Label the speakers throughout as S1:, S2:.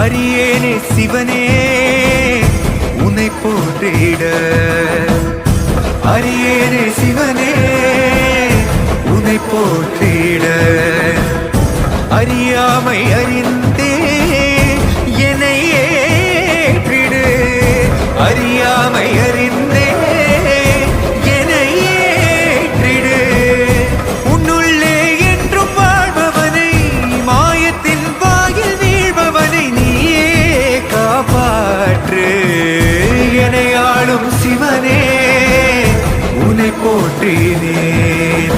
S1: அரியேனே சிவனே உன்னை போற்றிட, அரியேனே சிவனே உன்னை போற்றிட, அறியாமை அறிந்தே என்னை ஏற்றிடு, அறியாமை அறிந்தே என்னை ஏற்றிடு. உன்னுள்ளே என்றும் வாழ்பவனை, மாயத்தின் வாயில் வீழ்பவனை நீயே காப்பாற்று. என்னை ஆளும் சிவனே உன்னை போற்றினேன்.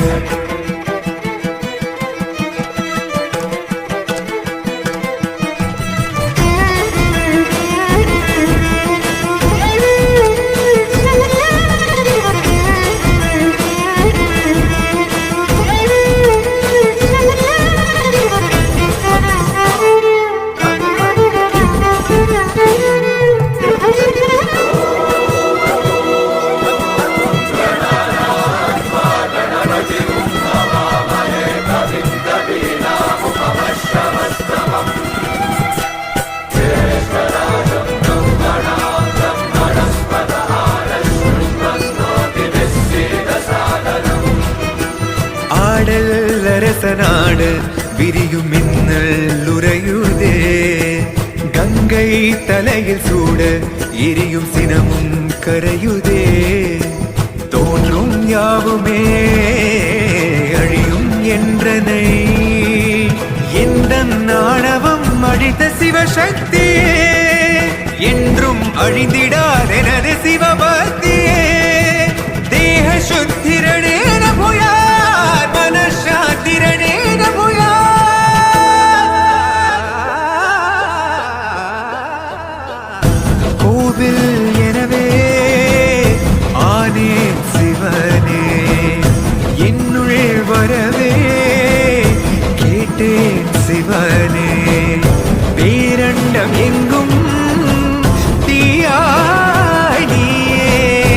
S1: அரசனாடு விரியும் மின்னல் உறையுதே, கங்கை தலையில் சூட எரியும் சினமும் கரையுதே. தோன்றும் யாவுமே அழியும் என்றனை, எந்த ஆணவம் அழித்த சிவசக்தியே, என்றும் அழிந்திடாதெனது சிவபக்தியே. தேக சுத்திரணேன புயார் மனசாத்திரணேன புயார். கோவில் எனவே ஆனேன் சிவனே, என்னுள் வரவே கேட்டேன் சிவனே. பேரண்டம் எங்கும் தீயாய் நீயே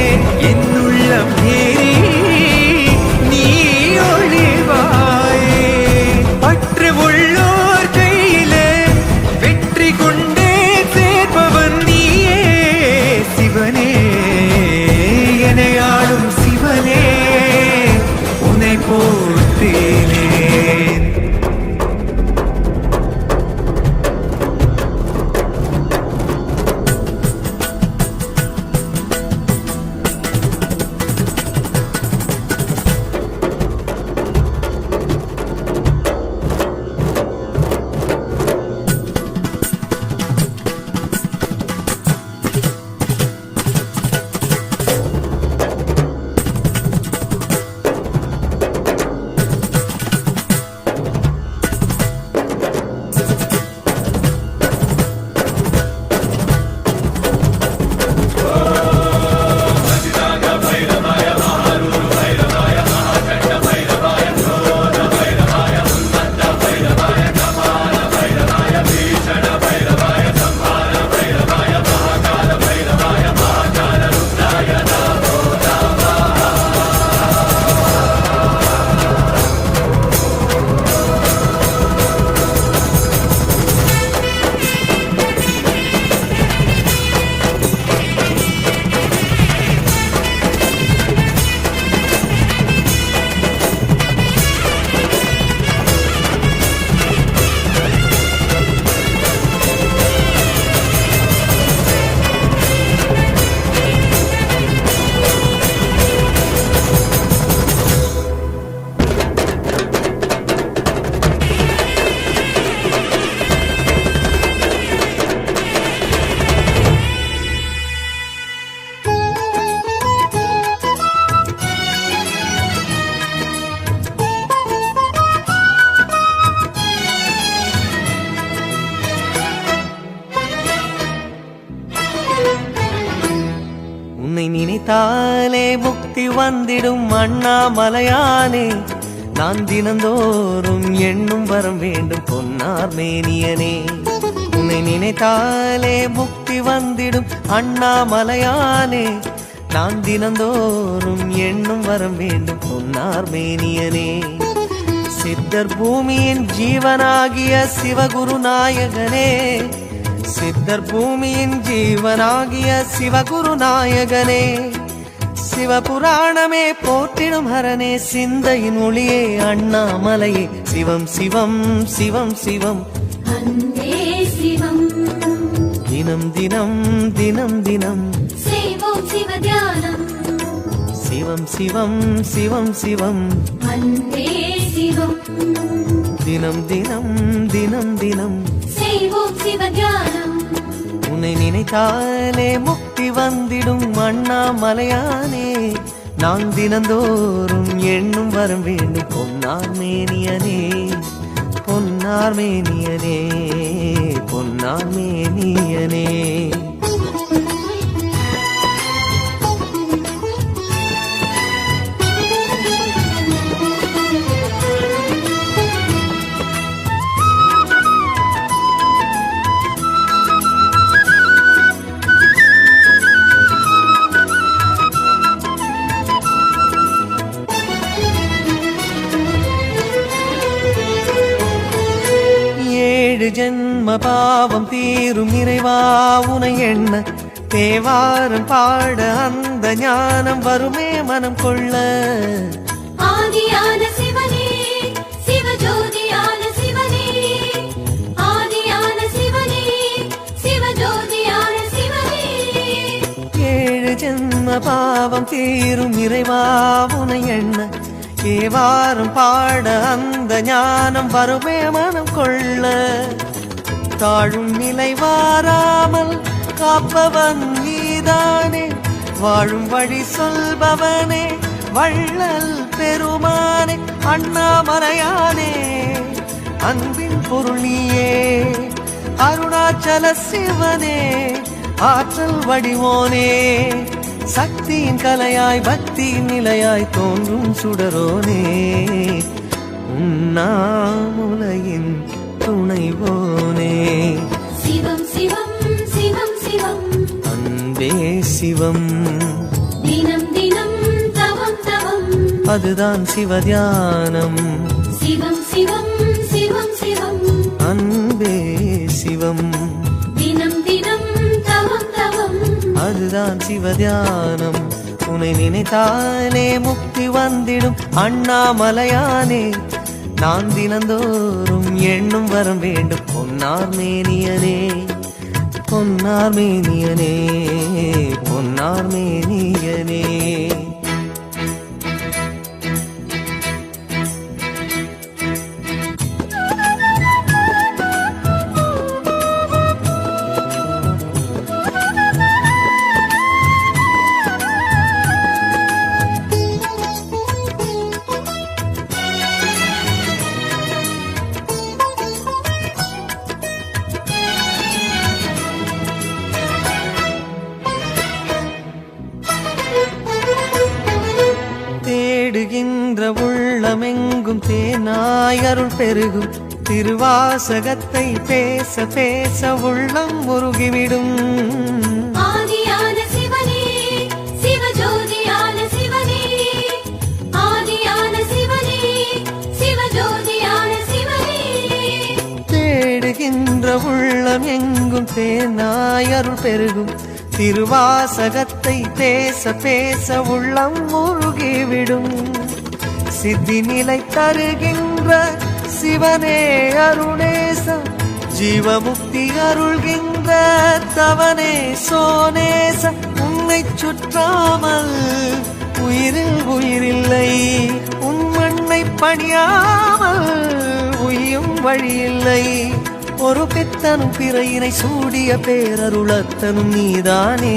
S2: நினைத்தாலே முக்தி வந்திடும் அண்ணாமலையானே, நான் தினந்தோறும் எண்ணும் வரம் வேண்டும் பொன்னார் மேனியனே. உன்னை நினைத்தாலே முக்தி வந்திடும் அண்ணாமலையானே, நான் தினந்தோறும் எண்ணும் வரம் வேண்டும் பொன்னார் மேனியனே. சித்தர் பூமியின் ஜீவனாகிய சிவகுரு நாயகனே, சித்தர் பூமியின் ஜீவனாகிய சிவகுரு நாயகனே, சிவபுராணமே போற்றிடும் ஹரனே, சிந்தையின் ஒளியே அண்ணாமலையே, சிவம் சிவம் சிவம் சிவம்
S3: அன்பே சிவம்.
S2: தினம் தினம் தினம் தினம்
S3: செய்வோம் சிவ தியானம்.
S2: சிவம் சிவம் சிவம் சிவம்
S3: அன்பே சிவம்.
S2: தினம் தினம் தினம் தினம்
S3: செய்வோம் சிவ தியானம்.
S2: உன்னை நினைத்தாலே முக்தி வந்திடும் அண்ணாமலையானே, நான் தினந்தோறும் எண்ணும் வரம் வேண்டும் பொன்னார் மேனியனே, பொன்னார் மேனியனே, பொன்னார் மேனியனே. ஏழு ஜென்ம பாவம் தீரும் இறைவா உனை எண்ண, தேவாரம் பாட அந்த ஞானம் வருமே மனம் கொள்ள.
S3: ஆதியான சிவனே, சிவஜோதியான சிவனே, ஆதியான சிவனே, சிவஜோதியான சிவனே.
S2: ஏழு ஜென்ம பாவம் தீரும் இறைவா உனை எண்ண, தேவாரம் பாட அந்த ஞானம் வருமே மனம் கொள்ள. தாழும் நிலை வாராமல் காப்பவன் நீதானே, வாழும் வழி சொல்பவனே வள்ளல் பெருமானே, அண்ணாமலையானே அன்பின் பொருள் நீயே, அருணாச்சல சிவனே ஆற்றல் வடிவோனே, சக்தியின் கலையாய் பக்தியின் நிலையாய் தோன்றும் சுடரோனே, உண்ணாமுலையின் துணைவோனே.
S3: சிவம் சிவம் சிவம் சிவம்
S2: அன்பே சிவம்.
S3: தினம் தினம் தவம் தவம்
S2: அதுதான் சிவதியானம்.
S3: சிவம் சிவம் சிவம் சிவம்
S2: அன்பே சிவம்.
S3: தினம் தினம் தவம் தவம்
S2: அதுதான் சிவதியானம். உன்னை நினைத்தாலே முக்தி வந்திடும் அண்ணாமலையானே, நான் தினந்தோறும் எண்ணும் வரம் வேண்டும் பொன்னார் மேனியனே, பொன்னார் மேனியனே, பொன்னார் மேனியனே. தேடுகின்ற உள்ளமெங்கும் தேனாய் அருள் பெருகும், திருவாசகத்தை பேச பேச உள்ளம் முருகிவிடும்.
S3: ஆதியான சிவனே, சிவஜோதியான சிவனே, ஆதியான சிவனே, சிவஜோதியான சிவனே.
S2: தேடுகின்ற உள்ளம் எங்கும் தேனாய் அருள் பெருகும், திருவாசகத்தை பேச பேச உள்ளம் முருகிவிடும். சித்தி நிலை தருகின்ற சிவனே அருணேச, ஜீவமுக்தி அருள்கின்ற தவனே சோனேச. உன்னை சுற்றாமல் உயிரில் உயிரில்லை, உன் மண்ணை பணியாமல் உயும் வழியில்லை. ஒரு பித்தனும் பிறையினை சூடிய பேரருளத்தனும் நீதானே.